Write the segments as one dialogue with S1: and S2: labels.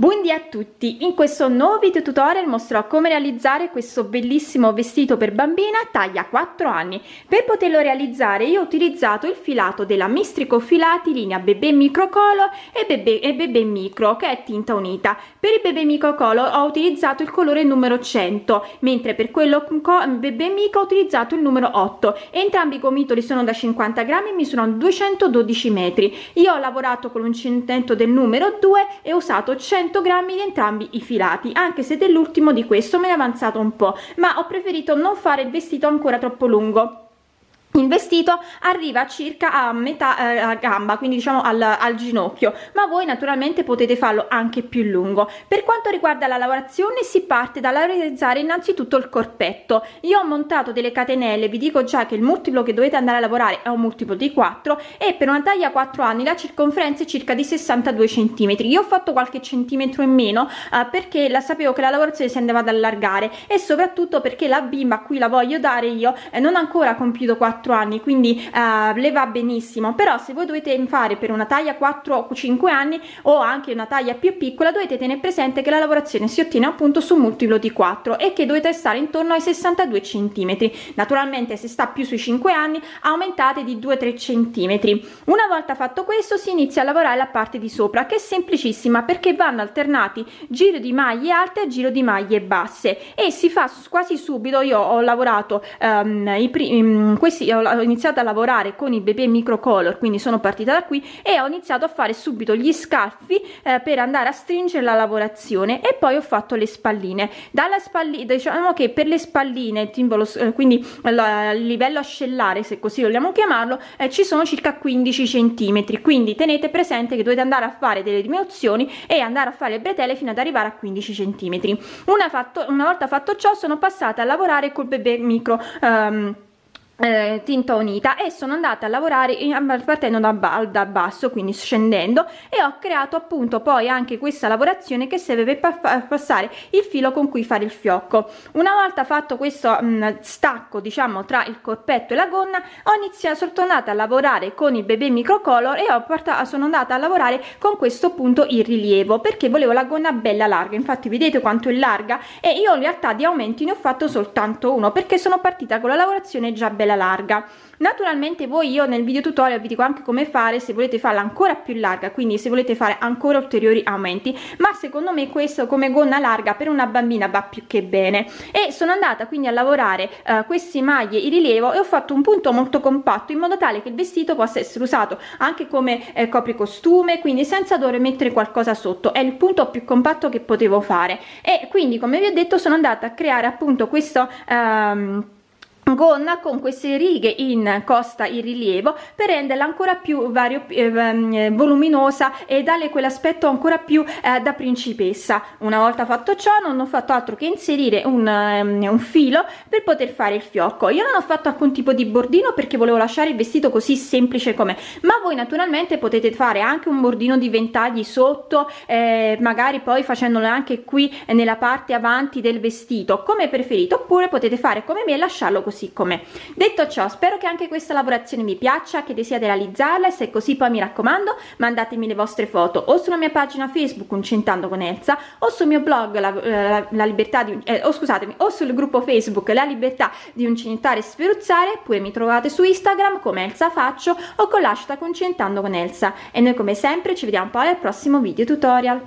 S1: Buondì a tutti! In questo nuovo video tutorial mostrerò come realizzare questo bellissimo vestito per bambina taglia 4 anni. Per poterlo realizzare io ho utilizzato il filato della Mistrico Filati linea Bebè Microcolor e Bebè Micro, che è tinta unita. Per il Bebè Microcolor ho utilizzato il colore numero 100, mentre per quello Bebè Micro ho utilizzato il numero 8. Entrambi i gomitoli sono da 50 grammi e misurano 212 metri. Io ho lavorato con l'uncinetto del numero 2 e ho usato 100 grammi di entrambi i filati, anche se dell'ultimo di questo me ne è avanzato un po', ma ho preferito non fare il vestito ancora troppo lungo. Il vestito arriva circa a metà gamba, quindi diciamo al ginocchio, ma voi naturalmente potete farlo anche più lungo. Per quanto riguarda la lavorazione si parte dalla realizzare innanzitutto il corpetto. Io ho montato delle catenelle, vi dico già che il multiplo che dovete andare a lavorare è un multiplo di 4 e per una taglia 4 anni la circonferenza è circa di 62 centimetri. Io ho fatto qualche centimetro in meno perché sapevo che la lavorazione si andava ad allargare e soprattutto perché la bimba a cui la voglio dare io non ha ancora compiuto 4 anni, quindi le va benissimo. Però se voi dovete fare per una taglia 4 o 5 anni o anche una taglia più piccola, dovete tenere presente che la lavorazione si ottiene appunto su un multiplo di 4 e che dovete stare intorno ai 62 centimetri. Naturalmente se sta più sui 5 anni aumentate di 2-3 centimetri. Una volta fatto questo si inizia a lavorare la parte di sopra, che è semplicissima perché vanno alternati giro di maglie alte e giro di maglie basse e si fa quasi subito. Io ho lavorato ho iniziato a lavorare con i Bebè Microcolor, quindi sono partita da qui e ho iniziato a fare subito gli scalfi per andare a stringere la lavorazione e poi ho fatto le spalline. Dalla spallina, diciamo che per le spalline quindi il livello ascellare, se così vogliamo chiamarlo, ci sono circa 15 centimetri, quindi tenete presente che dovete andare a fare delle diminuzioni e andare a fare le bretelle fino ad arrivare a 15 centimetri. Una volta fatto ciò sono passata a lavorare col Bebè Micro tinta unita e sono andata a lavorare partendo da basso, quindi scendendo, e ho creato appunto poi anche questa lavorazione che serve per passare il filo con cui fare il fiocco. Una volta fatto questo stacco diciamo tra il corpetto e la gonna, sono tornata a lavorare con il Bebè Microcolor e sono andata a lavorare con questo punto il rilievo perché volevo la gonna bella larga. Infatti vedete quanto è larga e io in realtà di aumenti ne ho fatto soltanto uno perché sono partita con la lavorazione già bella larga. Naturalmente io nel video tutorial vi dico anche come fare se volete farla ancora più larga, quindi se volete fare ancora ulteriori aumenti, ma secondo me questo come gonna larga per una bambina va più che bene. E sono andata quindi a lavorare queste maglie in rilievo e ho fatto un punto molto compatto in modo tale che il vestito possa essere usato anche come copricostume, quindi senza dover mettere qualcosa sotto. È il punto più compatto che potevo fare e quindi, come vi ho detto, sono andata a creare appunto questo gonna con queste righe in costa in rilievo per renderla ancora più voluminosa e darle quell'aspetto ancora più da principessa. Una volta fatto ciò non ho fatto altro che inserire un filo per poter fare il fiocco. Io non ho fatto alcun tipo di bordino perché volevo lasciare il vestito così semplice com'è, ma voi naturalmente potete fare anche un bordino di ventagli sotto, magari poi facendolo anche qui nella parte avanti del vestito, come preferite, oppure potete fare come me e lasciarlo così com'è. Detto ciò, spero che anche questa lavorazione vi piaccia, che desiate realizzarla, e se è così poi mi raccomando mandatemi le vostre foto o sulla mia pagina Facebook Uncentando con Elsa o sul mio blog o sul gruppo Facebook La Libertà di Uncinetare e Sferuzzare. Pure mi trovate su Instagram come Elsa Faccio o con l'hashtag Uncentando con Elsa e noi come sempre ci vediamo poi al prossimo video tutorial.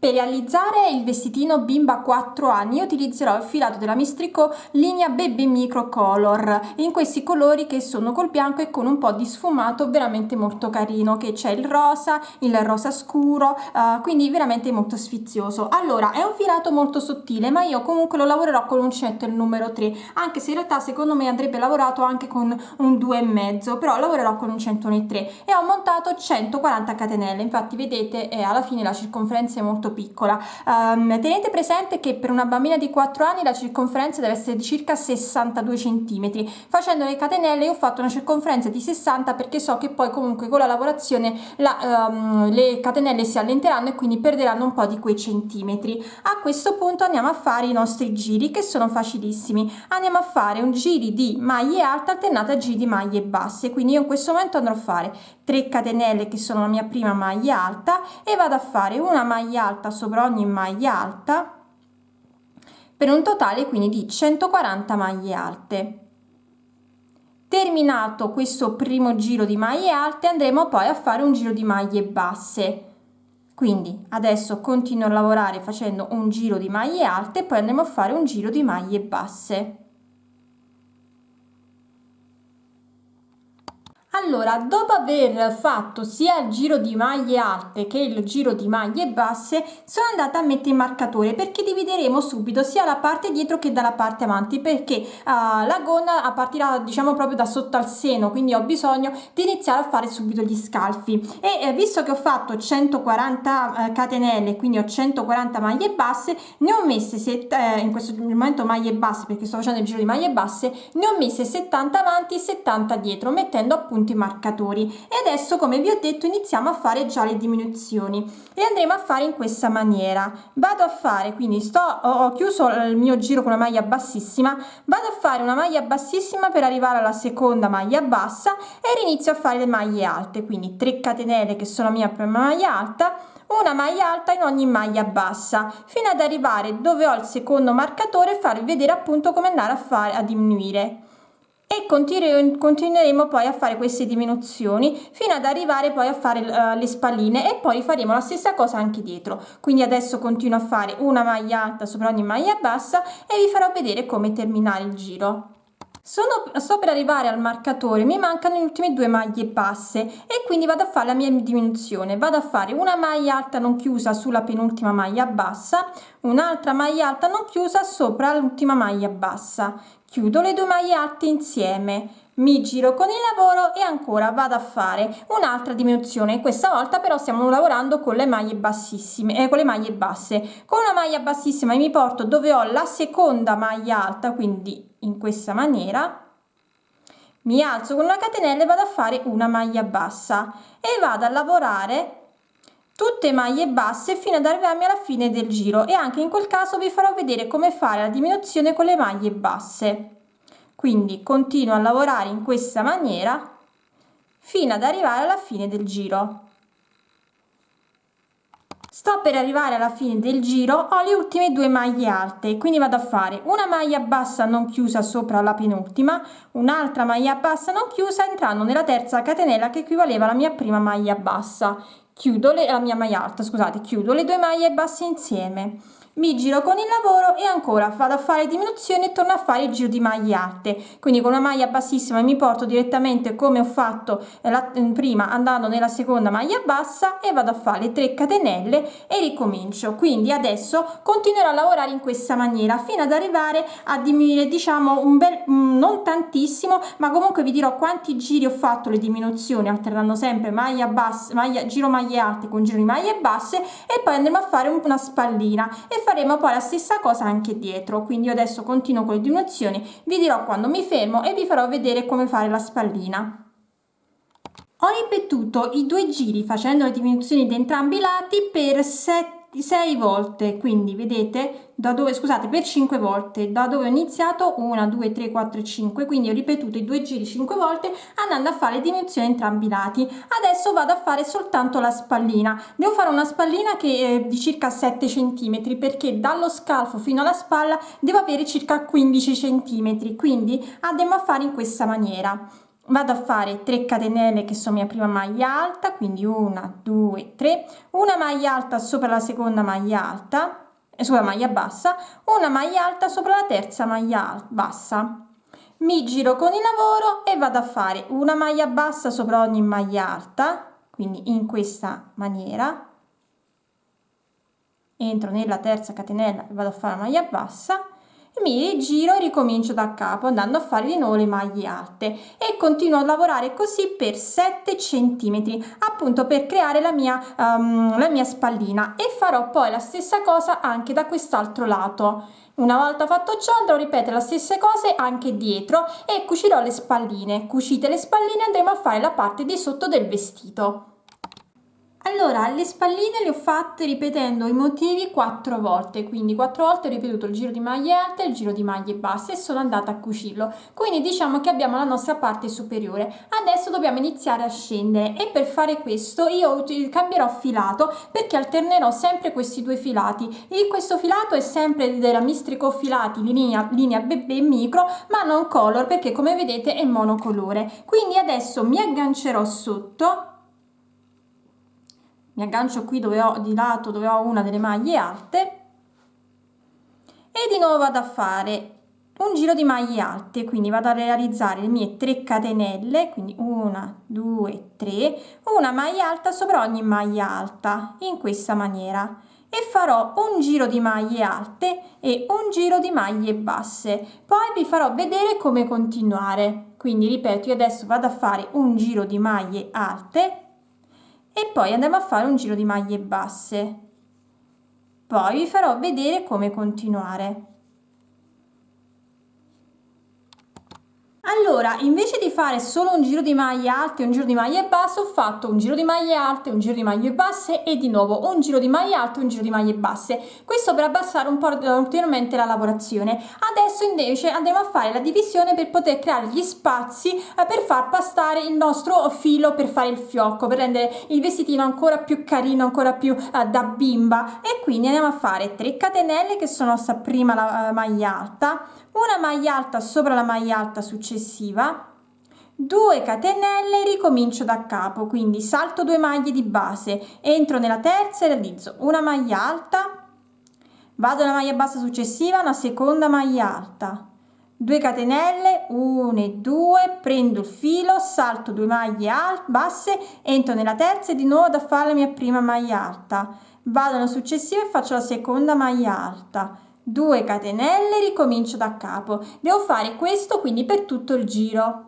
S1: Per realizzare il vestitino bimba 4 anni io utilizzerò il filato della Mistrico linea Bebè Microcolor in questi colori che sono col bianco e con un po' di sfumato veramente molto carino, che c'è il rosa scuro, quindi veramente molto sfizioso. Allora è un filato molto sottile, ma io comunque lo lavorerò con l'uncinetto il numero 3, anche se in realtà secondo me andrebbe lavorato anche con un 2,5, però lavorerò con l'uncinetto nel 3 e ho montato 140 catenelle. Infatti vedete alla fine la circonferenza è molto molto piccola. Tenete presente che per una bambina di 4 anni la circonferenza deve essere di circa 62 centimetri. Facendo le catenelle io ho fatto una circonferenza di 60 perché so che poi comunque con la lavorazione le catenelle si allenteranno e quindi perderanno un po' di quei centimetri. A questo punto andiamo a fare i nostri giri, che sono facilissimi. Andiamo a fare un giri di maglie alte alternate a giri di maglie basse, quindi io in questo momento andrò a fare 3 catenelle, che sono la mia prima maglia alta, e vado a fare una maglia alta sopra ogni maglia alta per un totale quindi di 140 maglie alte. Terminato questo primo giro di maglie alte andremo poi a fare un giro di maglie basse, quindi adesso continuo a lavorare facendo un giro di maglie alte e poi andremo a fare un giro di maglie basse. Allora, dopo aver fatto sia il giro di maglie alte che il giro di maglie basse, sono andata a mettere il marcatore, perché divideremo subito sia la parte dietro che dalla parte avanti, perché la gonna partirà diciamo proprio da sotto al seno, quindi ho bisogno di iniziare a fare subito gli scalfi. E visto che ho fatto 140 catenelle, quindi ho 140 maglie basse, ne ho messe in questo momento maglie basse, perché sto facendo il giro di maglie basse, ne ho messe 70 avanti e 70 dietro, mettendo appunto i marcatori. E adesso, come vi ho detto, iniziamo a fare già le diminuzioni e andremo a fare in questa maniera. Vado a fare, quindi ho chiuso il mio giro con una maglia bassissima, vado a fare una maglia bassissima per arrivare alla seconda maglia bassa e inizio a fare le maglie alte, quindi 3 catenelle che sono la mia prima maglia alta, una maglia alta in ogni maglia bassa, fino ad arrivare dove ho il secondo marcatore e farvi vedere appunto come andare a diminuire. E continueremo poi a fare queste diminuzioni fino ad arrivare poi a fare le spalline, e poi faremo la stessa cosa anche dietro. Quindi adesso continuo a fare una maglia alta sopra ogni maglia bassa e vi farò vedere come terminare il giro. Sto per arrivare al marcatore, mi mancano le ultime 2 maglie basse e quindi vado a fare la mia diminuzione. Vado a fare una maglia alta non chiusa sulla penultima maglia bassa, un'altra maglia alta non chiusa sopra l'ultima maglia bassa, chiudo le 2 maglie alte insieme, mi giro con il lavoro e ancora vado a fare un'altra diminuzione. Questa volta però stiamo lavorando con le maglie bassissime, con le maglie basse. Con una maglia bassissima mi porto dove ho la seconda maglia alta, quindi in questa maniera mi alzo con una catenella e vado a fare una maglia bassa e vado a lavorare tutte maglie basse fino ad arrivarmi alla fine del giro, e anche in quel caso vi farò vedere come fare la diminuzione con le maglie basse. Quindi continuo a lavorare in questa maniera fino ad arrivare alla fine del giro. Sto per arrivare alla fine del giro, ho le ultime 2 maglie alte, quindi vado a fare una maglia bassa non chiusa sopra la penultima, un'altra maglia bassa non chiusa entrando nella terza catenella che equivaleva alla mia prima maglia bassa. Chiudo la mia maglia alta, scusate, chiudo le 2 maglie basse insieme, mi giro con il lavoro e ancora vado a fare diminuzione e torno a fare il giro di maglie alte. Quindi con una maglia bassissima mi porto direttamente come ho fatto prima, andando nella seconda maglia bassa e vado a fare 3 catenelle e ricomincio. Quindi adesso continuerò a lavorare in questa maniera fino ad arrivare a diminuire, diciamo non tantissimo, ma comunque vi dirò quanti giri ho fatto le diminuzioni, alternando sempre maglia bassa, giro maglie alte con giro di maglie basse, e poi andremo a fare una spallina e faremo poi la stessa cosa anche dietro. Quindi io adesso continuo con le diminuzioni, vi dirò quando mi fermo e vi farò vedere come fare la spallina. Ho ripetuto i 2 giri facendo le diminuzioni di entrambi i lati per 6 volte, quindi vedete da dove, scusate, per 5 volte, da dove ho iniziato 1 2 3 4 5, quindi ho ripetuto i 2 giri 5 volte andando a fare le diminuzioni entrambi i lati. Adesso vado a fare soltanto la spallina. Devo fare una spallina che è di circa 7 centimetri, perché dallo scalfo fino alla spalla devo avere circa 15 centimetri, quindi andiamo a fare in questa maniera. Vado a fare 3 catenelle che sono mia prima maglia alta, quindi 1 2 3, una maglia alta sopra la seconda maglia alta, sulla maglia bassa, una maglia alta sopra la terza maglia bassa, mi giro con il lavoro e vado a fare una maglia bassa sopra ogni maglia alta, quindi in questa maniera, entro nella terza catenella e vado a fare la maglia bassa mi rigiro e ricomincio da capo andando a fare di nuovo le maglie alte e continuo a lavorare così per 7 centimetri, appunto per creare la mia spallina, e farò poi la stessa cosa anche da quest'altro lato. Una volta fatto ciò andrò a ripetere le stesse cose anche dietro e cucirò le spalline. Cucite le spalline, andremo a fare la parte di sotto del vestito. Allora, le spalline le ho fatte ripetendo i motivi 4 volte, quindi 4 volte ho ripetuto il giro di maglie alte e il giro di maglie basse e sono andata a cucirlo. Quindi diciamo che abbiamo la nostra parte superiore. Adesso dobbiamo iniziare a scendere e per fare questo io cambierò filato, perché alternerò sempre questi due filati. Questo filato è sempre della Mistrico Filati linea Bebè Micro, ma non color, perché come vedete è monocolore. Quindi adesso mi aggancerò sotto. Mi aggancio qui dove ho di lato, dove ho una delle maglie alte, e di nuovo vado a fare un giro di maglie alte, quindi vado a realizzare le mie 3 catenelle, quindi 1 2 3, una maglia alta sopra ogni maglia alta in questa maniera, e farò un giro di maglie alte e un giro di maglie basse. Poi vi farò vedere come continuare, quindi ripeto, io adesso vado a fare un giro di maglie alte e poi andiamo a fare un giro di maglie basse, poi vi farò vedere come continuare. Allora, invece di fare solo un giro di maglie alte e un giro di maglie basse, ho fatto un giro di maglie alte, un giro di maglie basse e di nuovo un giro di maglie alte e un giro di maglie basse. Questo per abbassare un po' ulteriormente la lavorazione. Adesso invece andremo a fare la divisione per poter creare gli spazi per far passare il nostro filo per fare il fiocco, per rendere il vestitino ancora più carino, ancora più da bimba. E quindi andiamo a fare 3 catenelle, che sono sta prima la maglia alta, una maglia alta sopra la maglia alta successiva, 2 catenelle, ricomincio da capo, quindi salto 2 maglie di base, entro nella terza e realizzo una maglia alta, vado alla maglia bassa successiva, una seconda maglia alta, 2 catenelle, 1 e 2, prendo il filo, salto 2 maglie basse, entro nella terza e di nuovo da fare la mia prima maglia alta, vado alla successiva e faccio la seconda maglia alta, 2 catenelle, ricomincio da capo. Devo fare questo quindi per tutto il giro.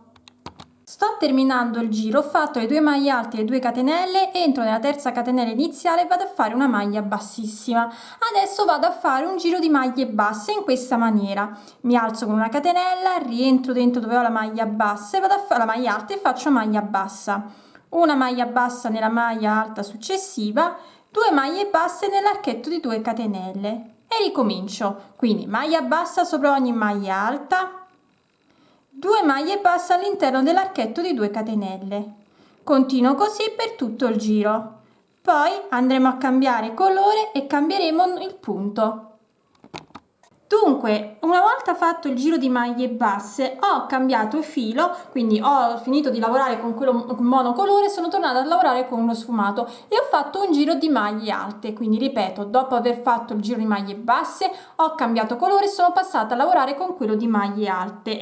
S1: Sto terminando il giro, ho fatto le 2 maglie alte e le 2 catenelle, entro nella terza catenella iniziale e vado a fare una maglia bassissima. Adesso vado a fare un giro di maglie basse in questa maniera. Mi alzo con una catenella, rientro dentro dove ho la maglia bassa e vado a fare la maglia alta e faccio maglia bassa. Una maglia bassa nella maglia alta successiva, 2 maglie basse nell'archetto di 2 catenelle. E ricomincio, quindi maglia bassa sopra ogni maglia alta, 2 maglie basse all'interno dell'archetto di 2 catenelle. Continuo così per tutto il giro. Poi andremo a cambiare colore e cambieremo il punto. Dunque, una volta fatto il giro di maglie basse, ho cambiato filo, quindi ho finito di lavorare con quello monocolore, sono tornata a lavorare con uno sfumato e ho fatto un giro di maglie alte. Quindi ripeto, dopo aver fatto il giro di maglie basse, ho cambiato colore e sono passata a lavorare con quello di maglie alte,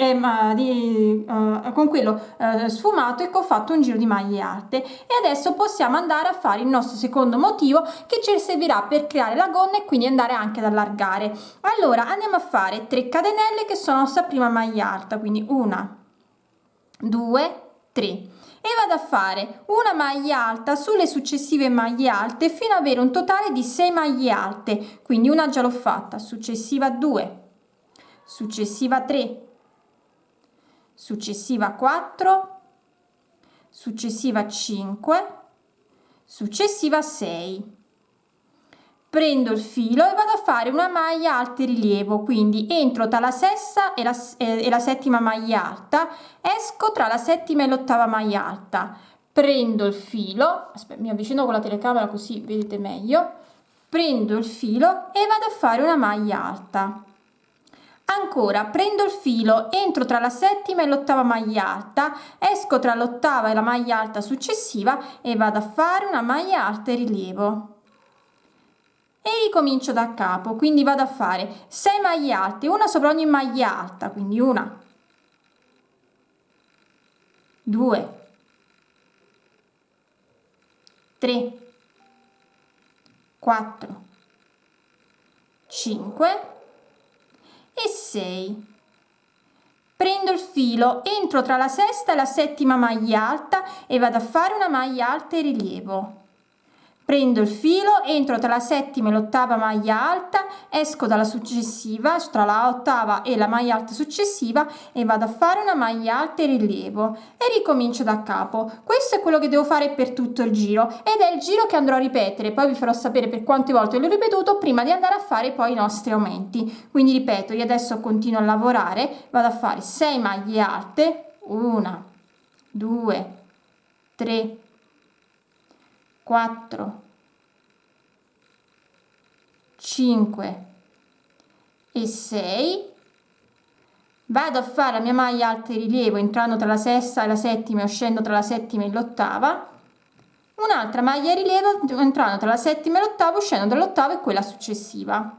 S1: con quello sfumato, e che ho fatto un giro di maglie alte. E adesso possiamo andare a fare il nostro secondo motivo, che ci servirà per creare la gonna e quindi andare anche ad allargare. Allora, andiamo a fare 3 catenelle, che sono la nostra prima maglia alta, quindi 1 2 3, e vado a fare una maglia alta sulle successive maglie alte fino ad avere un totale di 6 maglie alte. Quindi una già l'ho fatta, successiva 2, successiva 3, successiva 4, successiva 5, successiva 6. Prendo il filo e vado a fare una maglia alta e rilievo, quindi entro tra la sesta e la settima maglia alta, esco tra la settima e l'ottava maglia alta, prendo il filo, aspetta, mi avvicino con la telecamera così vedete meglio, prendo il filo e vado a fare una maglia alta. Ancora prendo il filo, entro tra la settima e l'ottava maglia alta, esco tra l'ottava e la maglia alta successiva e vado a fare una maglia alta e rilievo. E ricomincio da capo, quindi vado a fare 6 maglie alte, una sopra ogni maglia alta, quindi 1 2 3 4 5 e 6. Prendo il filo, entro tra la sesta e la settima maglia alta e vado a fare una maglia alta e rilievo. Prendo il filo, entro tra la settima e l'ottava maglia alta, esco dalla successiva, tra la ottava e la maglia alta successiva e vado a fare una maglia alta e rilievo e ricomincio da capo. Questo è quello che devo fare per tutto il giro ed è il giro che andrò a ripetere, poi vi farò sapere per quante volte l'ho ripetuto prima di andare a fare poi i nostri aumenti. Quindi ripeto, io adesso continuo a lavorare, vado a fare 6 maglie alte, 1, 2, 3, 4, 5 e 6. Vado a fare la mia maglia alta e rilievo entrando tra la sesta e la settima e uscendo tra la settima e l'ottava, un'altra maglia e rilievo entrando tra la settima e l'ottava, uscendo dall'ottava e quella successiva.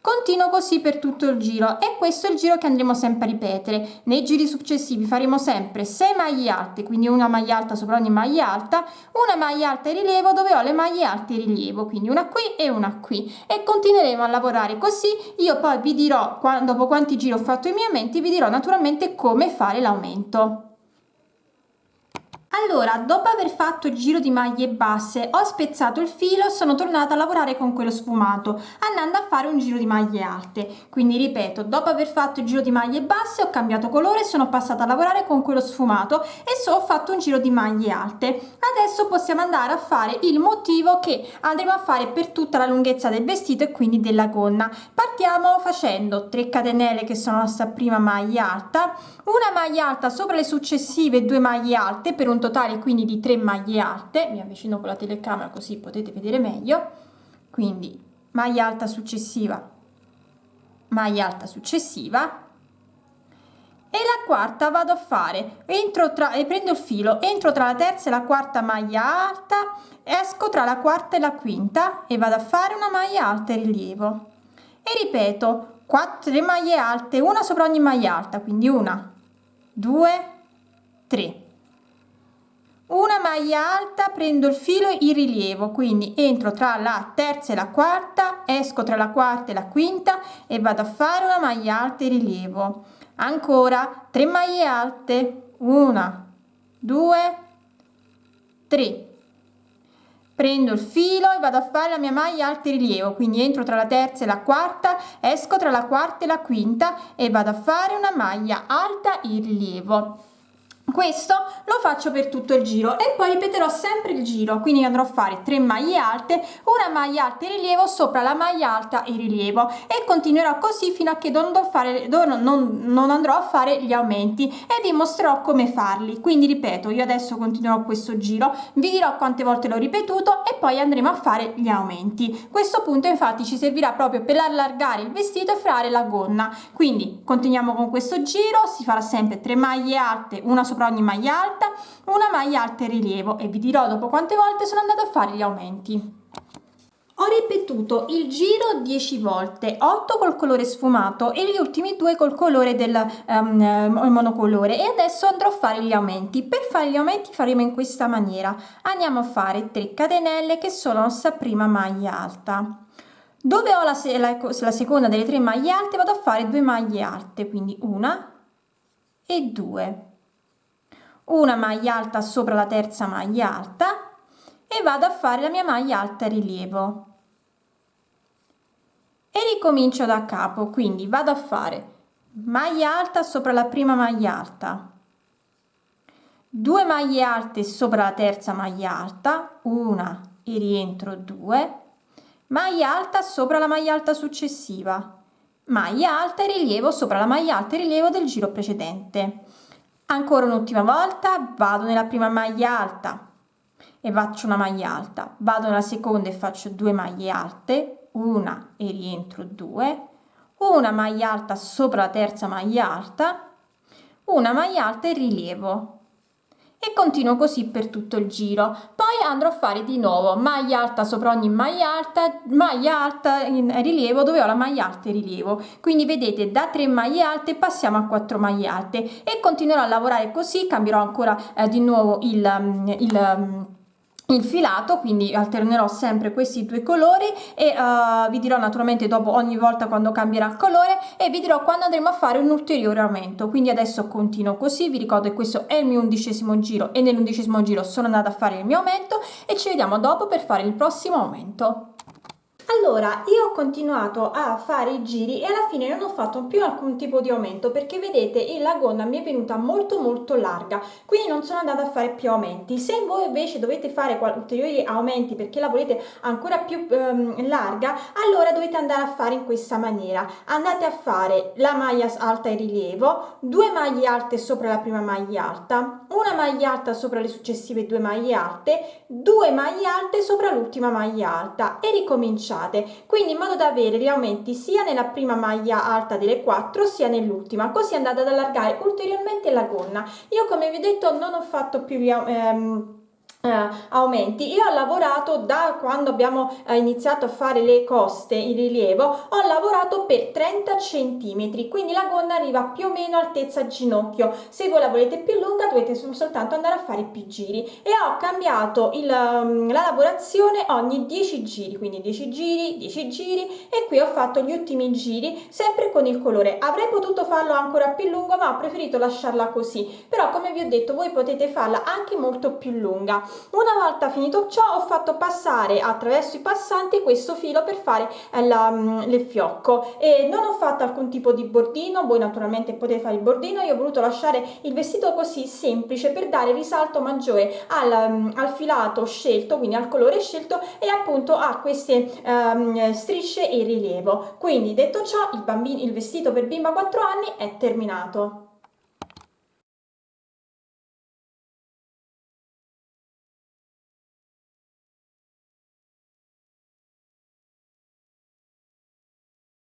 S1: Continuo così per tutto il giro e questo è il giro che andremo sempre a ripetere. Nei giri successivi faremo sempre 6 maglie alte, quindi una maglia alta sopra ogni maglia alta, una maglia alta e rilievo dove ho le maglie alte e rilievo, quindi una qui e una qui, e continueremo a lavorare così. Io poi vi dirò, dopo quanti giri ho fatto i miei aumenti, vi dirò naturalmente come fare l'aumento. Allora, dopo aver fatto il giro di maglie basse, ho spezzato il filo e sono tornata a lavorare con quello sfumato, andando a fare un giro di maglie alte. Quindi ripeto, dopo aver fatto il giro di maglie basse, ho cambiato colore e sono passata a lavorare con quello sfumato e ho fatto un giro di maglie alte. Adesso possiamo andare a fare il motivo che andremo a fare per tutta la lunghezza del vestito e quindi della gonna. Partiamo facendo 3 catenelle che sono la nostra prima maglia alta, una maglia alta sopra le successive 2 maglie alte per un totale quindi di 3 maglie alte. Mi avvicino con la telecamera così potete vedere meglio. Quindi maglia alta successiva, maglia alta successiva, e la quarta vado a fare, prendo il filo, entro tra la terza e la quarta maglia alta, esco tra la quarta e la quinta e vado a fare una maglia alta e rilievo e ripeto 4 maglie alte, una sopra ogni maglia alta, quindi 1, 2, 3. Una maglia alta, prendo il filo in rilievo, quindi entro tra la terza e la quarta, esco tra la quarta e la quinta e vado a fare una maglia alta e rilievo. Ancora 3 maglie alte, 1, 2, 3. Prendo il filo e vado a fare la mia maglia alta e rilievo, quindi entro tra la terza e la quarta, esco tra la quarta e la quinta e vado a fare una maglia alta in rilievo. Questo lo faccio per tutto il giro e poi ripeterò sempre il giro, quindi andrò a fare 3 maglie alte, una maglia alta e rilievo sopra la maglia alta e rilievo e continuerò così fino a che non andrò a fare gli aumenti e vi mostrerò come farli. Quindi ripeto, io adesso continuerò questo giro, vi dirò quante volte l'ho ripetuto e poi andremo a fare gli aumenti. Questo punto infatti ci servirà proprio per allargare il vestito e fare la gonna. Quindi continuiamo con questo giro, si farà sempre 3 maglie alte, una sopra ogni maglia alta, una maglia alta e rilievo e vi dirò dopo quante volte sono andata a fare gli aumenti. Ho ripetuto il giro 10 volte, 8 col colore sfumato e gli ultimi 2 col colore del monocolore, e adesso andrò a fare gli aumenti. Per fare gli aumenti faremo in questa maniera: andiamo a fare 3 catenelle che sono la nostra prima maglia alta. Dove ho la seconda delle 3 maglie alte vado a fare 2 maglie alte, quindi una e 2. Una maglia alta sopra la terza maglia alta e vado a fare la mia maglia alta rilievo e ricomincio da capo, quindi vado a fare maglia alta sopra la prima maglia alta, 2 maglie alte sopra la terza maglia alta, una e rientro 2, maglia alta sopra la maglia alta successiva, maglia alta e rilievo sopra la maglia alta e rilievo del giro precedente. Ancora un'ultima volta, vado nella prima maglia alta e faccio una maglia alta, vado nella seconda e faccio 2 maglie alte, una e rientro 2, una maglia alta sopra la terza maglia alta, una maglia alta e rilievo e continuo così per tutto il giro. Poi andrò a fare di nuovo maglia alta sopra ogni maglia alta in rilievo dove ho la maglia alta e rilievo. Quindi vedete, da 3 maglie alte passiamo a 4 maglie alte e continuerò a lavorare così. Cambierò ancora di nuovo il filato, quindi alternerò sempre questi due colori e vi dirò naturalmente dopo ogni volta quando cambierà il colore, e vi dirò quando andremo a fare un ulteriore aumento. Quindi adesso continuo così, vi ricordo che questo è il mio 11° giro e nell'11° giro sono andata a fare il mio aumento, e ci vediamo dopo per fare il prossimo aumento. Allora, io ho continuato a fare i giri e alla fine non ho fatto più alcun tipo di aumento, perché vedete la gonna mi è venuta molto larga, quindi non sono andata a fare più aumenti. Se voi invece dovete fare ulteriori aumenti perché la volete ancora più larga, allora dovete andare a fare in questa maniera: andate a fare la maglia alta in rilievo, 2 maglie alte sopra la prima maglia alta, una maglia alta sopra le successive 2 maglie alte, 2 maglie alte sopra l'ultima maglia alta, e ricominciate, quindi in modo da avere gli aumenti sia nella prima maglia alta delle 4 sia nell'ultima, così andate ad allargare ulteriormente la gonna. Io, come vi ho detto, non ho fatto più gli aumenti. Io ho lavorato da quando abbiamo iniziato a fare le coste in rilievo, ho lavorato per 30 centimetri, quindi la gonna arriva più o meno altezza ginocchio. Se voi la volete più lunga dovete soltanto andare a fare più giri, e ho cambiato la lavorazione ogni 10 giri, quindi 10 giri, 10 giri, e qui ho fatto gli ultimi giri sempre con il colore. Avrei potuto farlo ancora più lungo, ma ho preferito lasciarla così, però come vi ho detto voi potete farla anche molto più lunga. Una volta finito ciò, ho fatto passare attraverso i passanti questo filo per fare il fiocco, e non ho fatto alcun tipo di bordino. Voi naturalmente potete fare il bordino, io ho voluto lasciare il vestito così semplice per dare risalto maggiore al filato scelto, quindi al colore scelto, e appunto a queste strisce in rilievo. Quindi detto ciò, il vestito per bimba 4 anni è terminato.